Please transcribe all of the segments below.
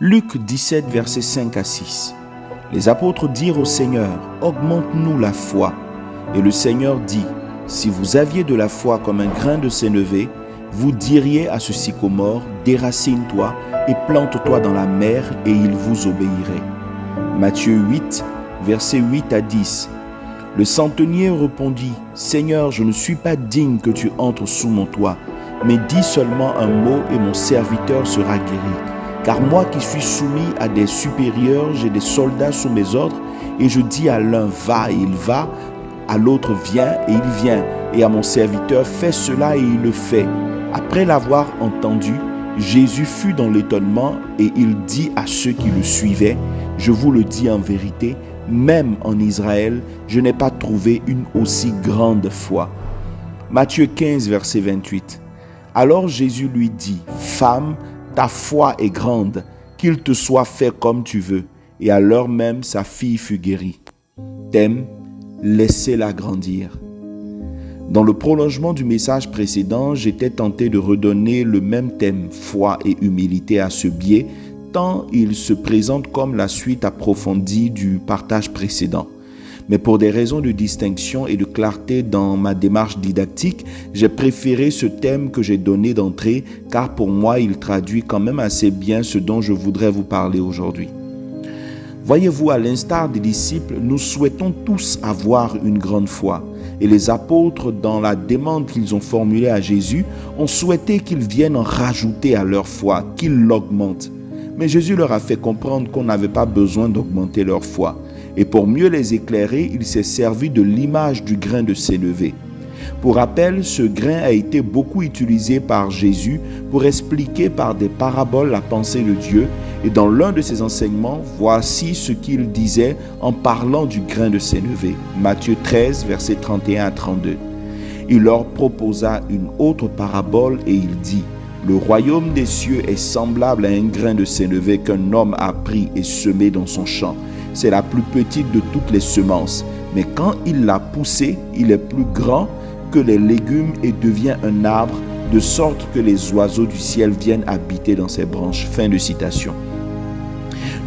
Luc 17, versets 5 à 6. Les apôtres dirent au Seigneur, « Augmente-nous la foi. » Et le Seigneur dit, « Si vous aviez de la foi comme un grain de sénévé, vous diriez à ce sycomore, déracine-toi et plante-toi dans la mer, et il vous obéirait. » Matthieu 8, versets 8 à 10. Le centenier répondit, « Seigneur, je ne suis pas digne que tu entres sous mon toit, mais dis seulement un mot et mon serviteur sera guéri. Car moi qui suis soumis à des supérieurs, j'ai des soldats sous mes ordres, et je dis à l'un, va, et il va, à l'autre, viens, et il vient, et à mon serviteur, fais cela, et il le fait. » Après l'avoir entendu, Jésus fut dans l'étonnement, et il dit à ceux qui le suivaient, « Je vous le dis en vérité, même en Israël, je n'ai pas trouvé une aussi grande foi. » Matthieu 15, verset 28. Alors Jésus lui dit, « Femme, ta foi est grande, qu'il te soit fait comme tu veux. » Et à l'heure même, sa fille fut guérie. Thème, laissez-la grandir. Dans le prolongement du message précédent, j'étais tenté de redonner le même thème, foi et humilité, à ce biais, tant il se présente comme la suite approfondie du partage précédent. Mais pour des raisons de distinction et de clarté dans ma démarche didactique, j'ai préféré ce thème que j'ai donné d'entrée, car pour moi, il traduit quand même assez bien ce dont je voudrais vous parler aujourd'hui. Voyez-vous, à l'instar des disciples, nous souhaitons tous avoir une grande foi. Et les apôtres, dans la demande qu'ils ont formulée à Jésus, ont souhaité qu'il vienne en rajouter à leur foi, qu'il l'augmente. Mais Jésus leur a fait comprendre qu'on n'avait pas besoin d'augmenter leur foi. Et pour mieux les éclairer, il s'est servi de l'image du grain de sénévé. Pour rappel, ce grain a été beaucoup utilisé par Jésus pour expliquer par des paraboles la pensée de Dieu. Et dans l'un de ses enseignements, voici ce qu'il disait en parlant du grain de sénévé. Matthieu 13, versets 31 à 32. Il leur proposa une autre parabole et il dit, « Le royaume des cieux est semblable à un grain de sénévé qu'un homme a pris et semé dans son champ. C'est la plus petite de toutes les semences. Mais quand il l'a poussé, il est plus grand que les légumes et devient un arbre, de sorte que les oiseaux du ciel viennent habiter dans ses branches. » Fin de citation.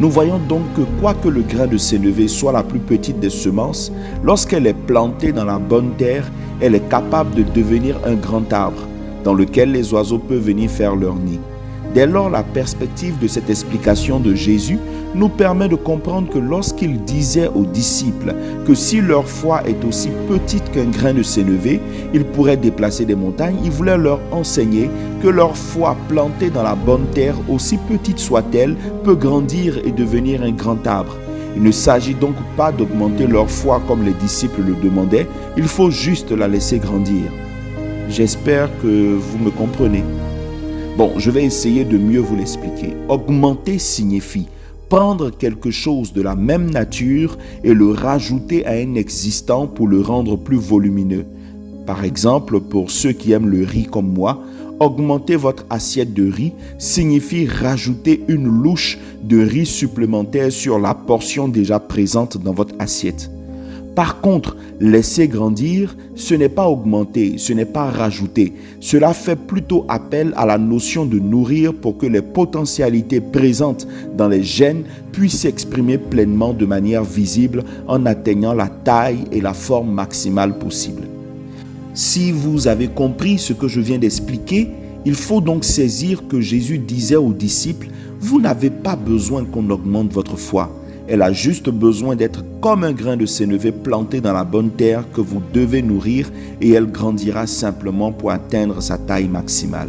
Nous voyons donc que quoique le grain de sénévé soit la plus petite des semences, lorsqu'elle est plantée dans la bonne terre, elle est capable de devenir un grand arbre, dans lequel les oiseaux peuvent venir faire leur nid. Dès lors, la perspective de cette explication de Jésus nous permet de comprendre que lorsqu'il disait aux disciples que si leur foi est aussi petite qu'un grain de sénévé, ils pourraient déplacer des montagnes, il voulait leur enseigner que leur foi plantée dans la bonne terre, aussi petite soit-elle, peut grandir et devenir un grand arbre. Il ne s'agit donc pas d'augmenter leur foi comme les disciples le demandaient, il faut juste la laisser grandir. J'espère que vous me comprenez. Bon, je vais essayer de mieux vous l'expliquer. Augmenter signifie prendre quelque chose de la même nature et le rajouter à un existant pour le rendre plus volumineux. Par exemple, pour ceux qui aiment le riz comme moi, augmenter votre assiette de riz signifie rajouter une louche de riz supplémentaire sur la portion déjà présente dans votre assiette. Par contre, laisser grandir, ce n'est pas augmenter, ce n'est pas rajouter. Cela fait plutôt appel à la notion de nourrir pour que les potentialités présentes dans les gènes puissent s'exprimer pleinement de manière visible en atteignant la taille et la forme maximale possible. Si vous avez compris ce que je viens d'expliquer, il faut donc saisir que Jésus disait aux disciples, « Vous n'avez pas besoin qu'on augmente votre foi. Elle a juste besoin d'être comme un grain de sénévé planté dans la bonne terre que vous devez nourrir et elle grandira simplement pour atteindre sa taille maximale. »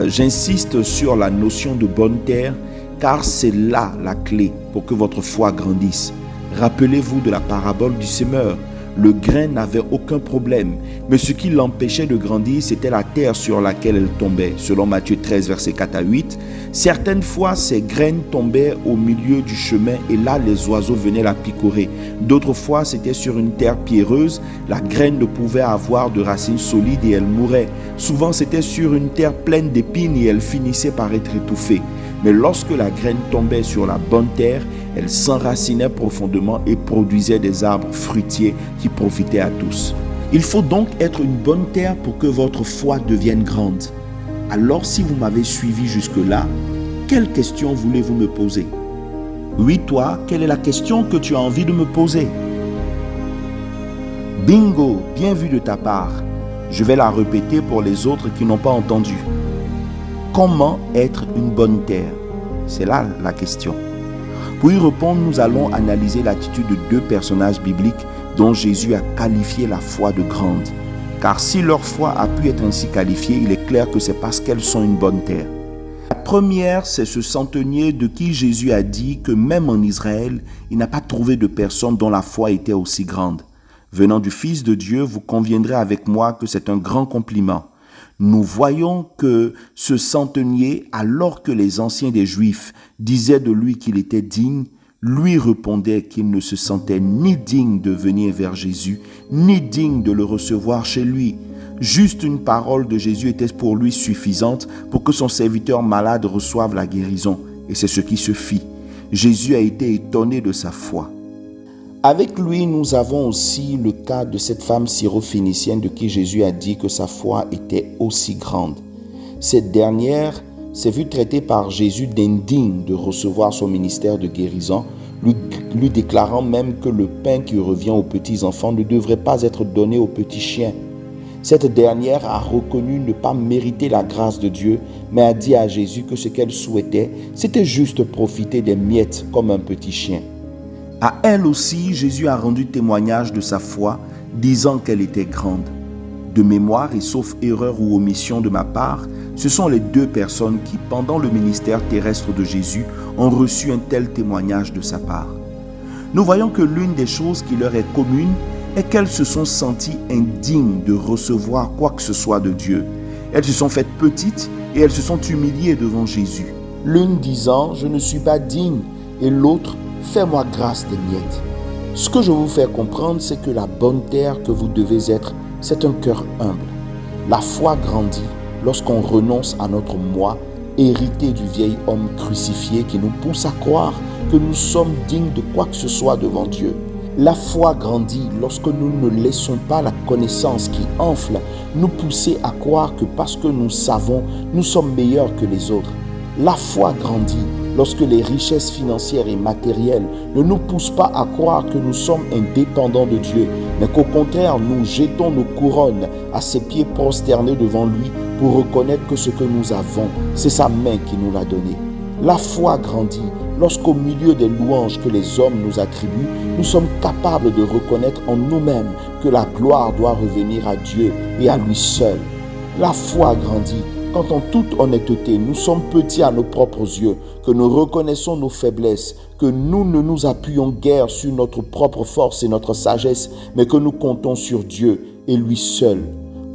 J'insiste sur la notion de bonne terre car c'est là la clé pour que votre foi grandisse. Rappelez-vous de la parabole du semeur. Le grain n'avait aucun problème, mais ce qui l'empêchait de grandir, c'était la terre sur laquelle elle tombait. Selon Matthieu 13, versets 4 à 8, certaines fois, ces graines tombaient au milieu du chemin et là, les oiseaux venaient la picorer. D'autres fois, c'était sur une terre pierreuse. La graine ne pouvait avoir de racines solides et elle mourait. Souvent, c'était sur une terre pleine d'épines et elle finissait par être étouffée. Mais lorsque la graine tombait sur la bonne terre, elle s'enracinait profondément et produisait des arbres fruitiers qui profitaient à tous. Il faut donc être une bonne terre pour que votre foi devienne grande. Alors si vous m'avez suivi jusque-là, quelle question voulez-vous me poser? Oui, toi, quelle est la question que tu as envie de me poser? Bingo, bien vu de ta part. Je vais la répéter pour les autres qui n'ont pas entendu. Comment être une bonne terre? C'est là la question. Pour y répondre, nous allons analyser l'attitude de deux personnages bibliques dont Jésus a qualifié la foi de grande. Car si leur foi a pu être ainsi qualifiée, il est clair que c'est parce qu'elles sont une bonne terre. La première, c'est ce centenier de qui Jésus a dit que même en Israël, il n'a pas trouvé de personne dont la foi était aussi grande. Venant du Fils de Dieu, vous conviendrez avec moi que c'est un grand compliment. Nous voyons que ce centenier, alors que les anciens des Juifs disaient de lui qu'il était digne, lui répondait qu'il ne se sentait ni digne de venir vers Jésus, ni digne de le recevoir chez lui. Juste une parole de Jésus était pour lui suffisante pour que son serviteur malade reçoive la guérison. Et c'est ce qui se fit. Jésus a été étonné de sa foi. Avec lui, nous avons aussi le cas de cette femme syrophénicienne de qui Jésus a dit que sa foi était aussi grande. Cette dernière s'est vue traitée par Jésus d'indigne de recevoir son ministère de guérison, lui déclarant même que le pain qui revient aux petits enfants ne devrait pas être donné aux petits chiens. Cette dernière a reconnu ne pas mériter la grâce de Dieu, mais a dit à Jésus que ce qu'elle souhaitait, c'était juste profiter des miettes comme un petit chien. À elle aussi, Jésus a rendu témoignage de sa foi, disant qu'elle était grande. De mémoire et sauf erreur ou omission de ma part, ce sont les deux personnes qui, pendant le ministère terrestre de Jésus, ont reçu un tel témoignage de sa part. Nous voyons que l'une des choses qui leur est commune est qu'elles se sont senties indignes de recevoir quoi que ce soit de Dieu. Elles se sont faites petites et elles se sont humiliées devant Jésus. L'une disant « Je ne suis pas digne » et l'autre « Fais-moi grâce des miettes. » Ce que je vous fais comprendre, c'est que la bonne terre que vous devez être, c'est un cœur humble. La foi grandit lorsqu'on renonce à notre moi, hérité du vieil homme crucifié qui nous pousse à croire que nous sommes dignes de quoi que ce soit devant Dieu. La foi grandit lorsque nous ne laissons pas la connaissance qui enfle nous pousser à croire que parce que nous savons, nous sommes meilleurs que les autres. La foi grandit lorsque les richesses financières et matérielles ne nous poussent pas à croire que nous sommes indépendants de Dieu, mais qu'au contraire, nous jetons nos couronnes à ses pieds prosternés devant lui pour reconnaître que ce que nous avons, c'est sa main qui nous l'a donné. La foi grandit lorsqu'au milieu des louanges que les hommes nous attribuent, nous sommes capables de reconnaître en nous-mêmes que la gloire doit revenir à Dieu et à lui seul. La foi grandit quand en toute honnêteté, nous sommes petits à nos propres yeux, que nous reconnaissons nos faiblesses, que nous ne nous appuyons guère sur notre propre force et notre sagesse, mais que nous comptons sur Dieu et lui seul.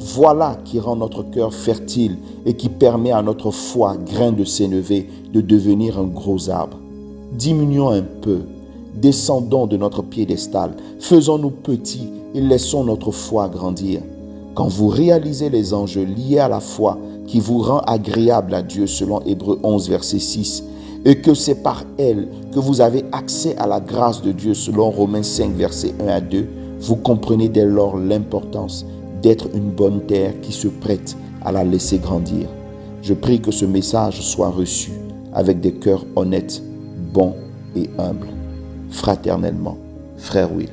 Voilà qui rend notre cœur fertile et qui permet à notre foi, grain de sénévé, de devenir un gros arbre. Diminuons un peu, descendons de notre piédestal, faisons-nous petits et laissons notre foi grandir. Quand vous réalisez les enjeux liés à la foi qui vous rend agréable à Dieu selon Hébreux 11, verset 6, et que c'est par elle que vous avez accès à la grâce de Dieu selon Romains 5, verset 1 à 2, vous comprenez dès lors l'importance d'être une bonne terre qui se prête à la laisser grandir. Je prie que ce message soit reçu avec des cœurs honnêtes, bons et humbles. Fraternellement, Frère Will.